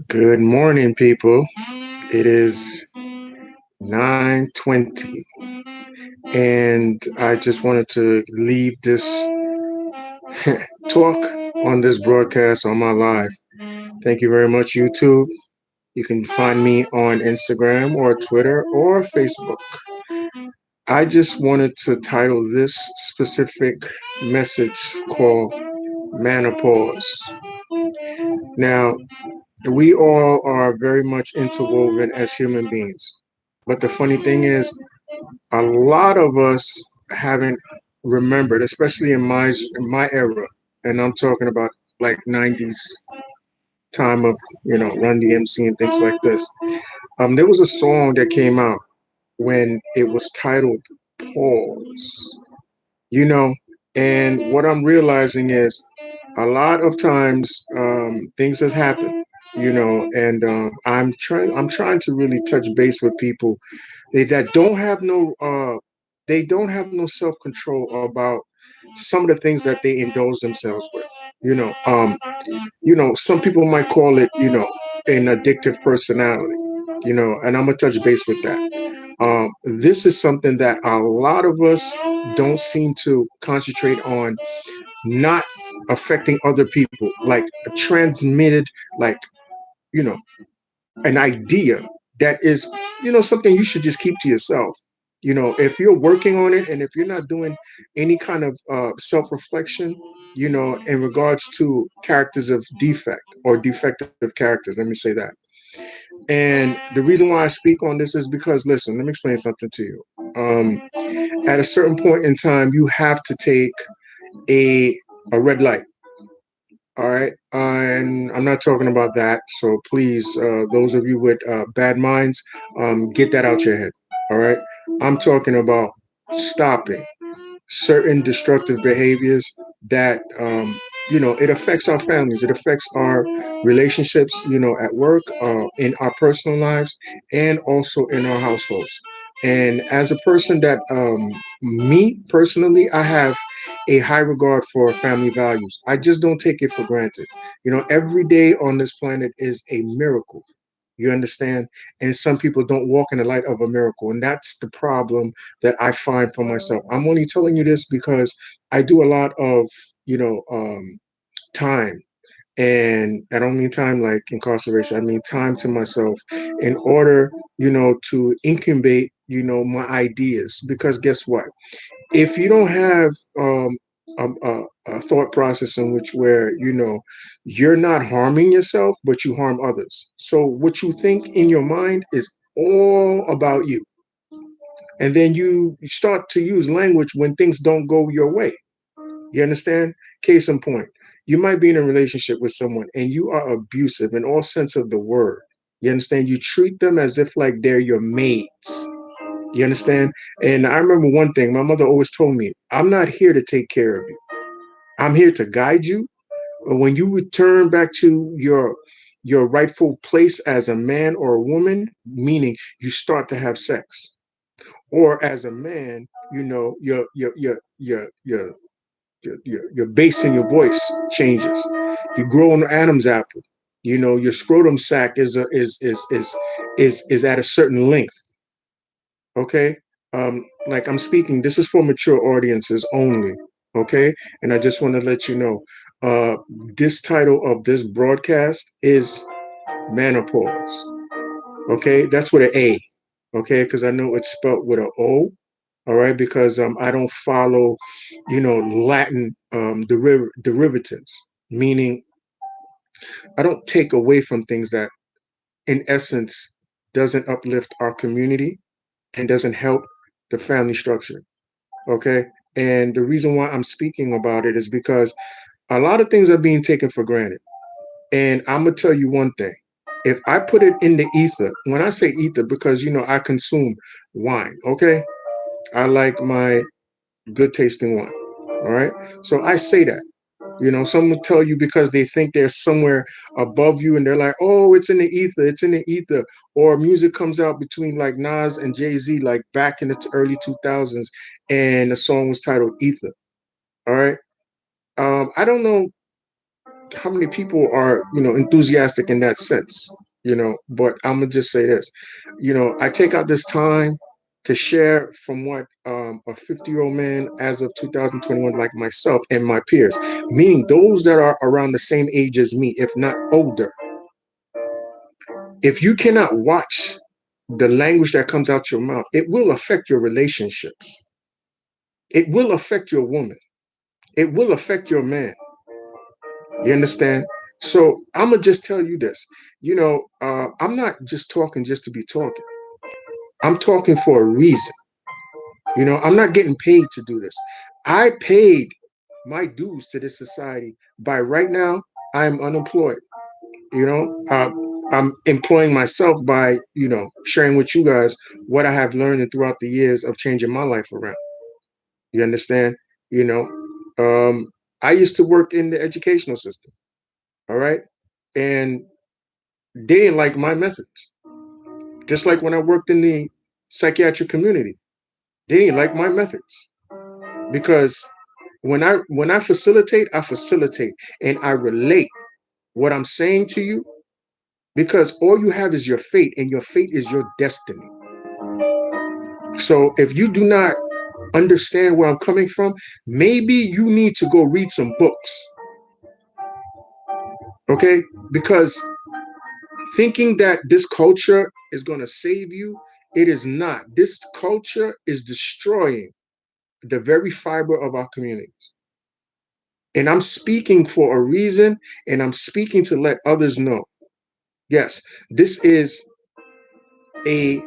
Good morning, people. It is 9:20, and I just wanted to leave this talk on this broadcast on my live. Thank you very much, YouTube. You can find me on Instagram or Twitter or Facebook. I just wanted to title this specific message called Manapuase. Now, we all are very much interwoven as human beings. But the funny thing is, a lot of us haven't remembered, especially in my era, and I'm talking about like 90s time of Run DMC and things like this. There was a song that came out when it was titled Pause. You know, and what I'm realizing is a lot of times things has happened. And I'm trying to really touch base with people that don't have no self control about some of the things that they indulge themselves with. Some people might call it, an addictive personality. And I'm gonna touch base with that. This is something that a lot of us don't seem to concentrate on, not affecting other people, like transmitted, like you know an idea that is something you should just keep to yourself. If you're working on it, and if you're not doing any kind of self-reflection, in regards to characters of defect or defective characters, let me say that. And the reason why I speak on this is because, listen, let me explain something to you. At a certain point in time, you have to take a red light. All right, and I'm not talking about that. So please, those of you with bad minds, get that out your head. All right, I'm talking about stopping certain destructive behaviors that it affects our families, it affects our relationships, at work, in our personal lives, and also in our households. And as a person that me personally, I have a high regard for family values. I just don't take it for granted. Every day on this planet is a miracle. You understand? And some people don't walk in the light of a miracle. And that's the problem that I find for myself. I'm only telling you this because I do a lot of, time. And I don't mean time like incarceration. I mean time to myself in order, to incubate, my ideas. Because guess what? If you don't have a thought process in which where you're not harming yourself, but you harm others. So what you think in your mind is all about you, and then you start to use language when things don't go your way. You understand? Case in point, you might be in a relationship with someone and you are abusive in all sense of the word. You understand? You treat them as if like they're your mates. You understand? And I remember one thing my mother always told me: I'm not here to take care of you. I'm here to guide you. But when you return back to your rightful place as a man or a woman, meaning you start to have sex, or as a man, your bass in your voice changes. You grow an Adam's apple. Your scrotum sac is at a certain length. Okay, like I'm speaking, this is for mature audiences only. Okay, and I just want to let you know, uh this title of this broadcast is Menopause. Okay, that's with an A. Okay, because I know it's spelled with an O. All right, because I don't follow Latin derivatives, meaning I don't take away from things that in essence doesn't uplift our community and doesn't help the family structure. Okay. And the reason why I'm speaking about it is because a lot of things are being taken for granted. And I'm going to tell you one thing. If I put it in the ether, when I say ether, because, I consume wine. Okay. I like my good tasting wine. All right. So I say that. Some will tell you because they think they're somewhere above you and they're like, oh, it's in the ether, it's in the ether. Or music comes out between like Nas and Jay-Z, like back in the early 2000s, and the song was titled Ether. All right. I don't know how many people are, enthusiastic in that sense, but I'm gonna just say this. I take out this time to share from what a 50-year-old man as of 2021, like myself and my peers, meaning those that are around the same age as me, if not older. If you cannot watch the language that comes out your mouth, it will affect your relationships. It will affect your woman. It will affect your man. You understand? So I'm gonna just tell you this. I'm not just talking just to be talking. I'm talking for a reason. I'm not getting paid to do this. I paid my dues to this society by right now I am unemployed. I'm employing myself by sharing with you guys what I have learned throughout the years of changing my life around. You understand? You know, I used to work in the educational system. All right, and they didn't like my methods. Just like when I worked in the psychiatric community, they didn't like my methods because when I facilitate, I facilitate and I relate what I'm saying to you because all you have is your fate and your fate is your destiny. So if you do not understand where I'm coming from, maybe you need to go read some books, okay? Because thinking that this culture is going to save you, it is not. This culture is destroying the very fiber of our communities. And I'm speaking for a reason, and I'm speaking to let others know. Yes, this is a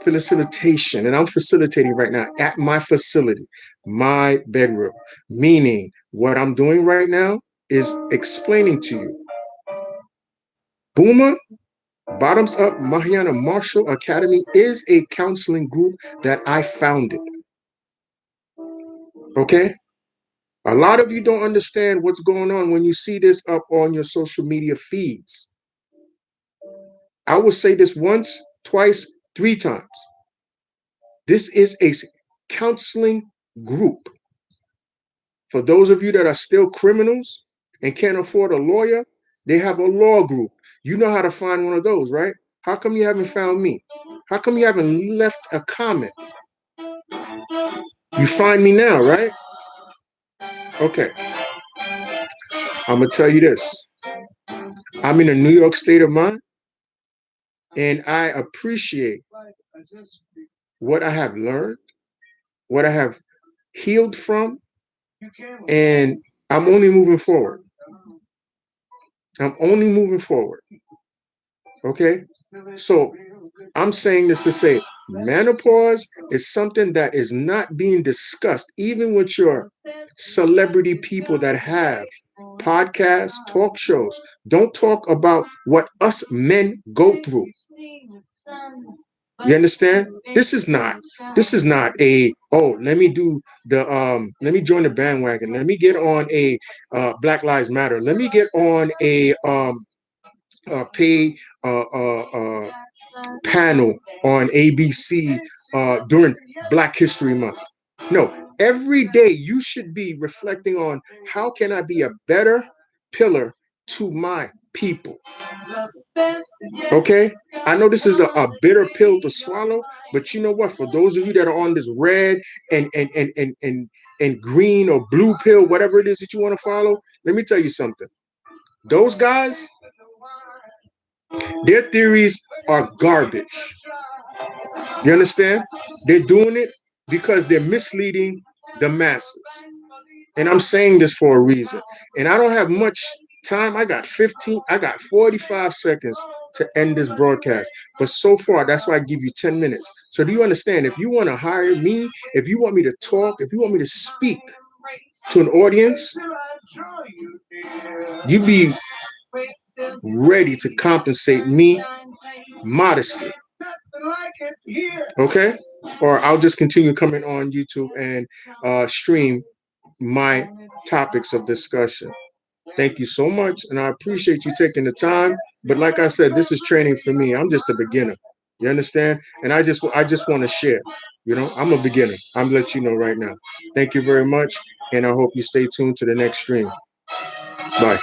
facilitation, and I'm facilitating right now at my facility, my bedroom. Meaning, what I'm doing right now is explaining to you. Boomer Bottoms Up Mahayana Martial Academy is a counseling group that I founded. Okay? A lot of you don't understand what's going on when you see this up on your social media feeds. I will say this once, twice, three times. This is a counseling group. For those of you that are still criminals and can't afford a lawyer, they have a law group. You know how to find one of those, right? How come you haven't found me? How come you haven't left a comment? You find me now, right? Okay. I'm going to tell you this. I'm in a New York state of mind, and I appreciate what I have learned, what I have healed from, and I'm only moving forward. I'm only moving forward. Okay? So I'm saying this to say menopause is something that is not being discussed, even with your celebrity people that have podcasts, talk shows. Don't talk about what us men go through. You understand? This is not a, oh, let me join the bandwagon. Let me get on a Black Lives Matter. Let me get on a pay panel on ABC during Black History Month. No, every day you should be reflecting on how can I be a better pillar to my people. Okay? I know this is a bitter pill to swallow, but you know what? For those of you that are on this red and green or blue pill, whatever it is that you want to follow, let me tell you something. Those guys, their theories are garbage. You understand? They're doing it because they're misleading the masses. And I'm saying this for a reason. And I don't have much time. I got 45 seconds to end this broadcast. But so far, that's why I give you 10 minutes. So do you understand? If you want to hire me, if you want me to talk, if you want me to speak to an audience, you be ready to compensate me modestly. Okay? Or I'll just continue coming on YouTube and stream my topics of discussion. Thank you so much, and I appreciate you taking the time. But like I said, this is training for me. I'm just a beginner. You understand? And I just want to share. I'm a beginner. I'm letting you know right now. Thank you very much. and I hope you stay tuned to the next stream. Bye.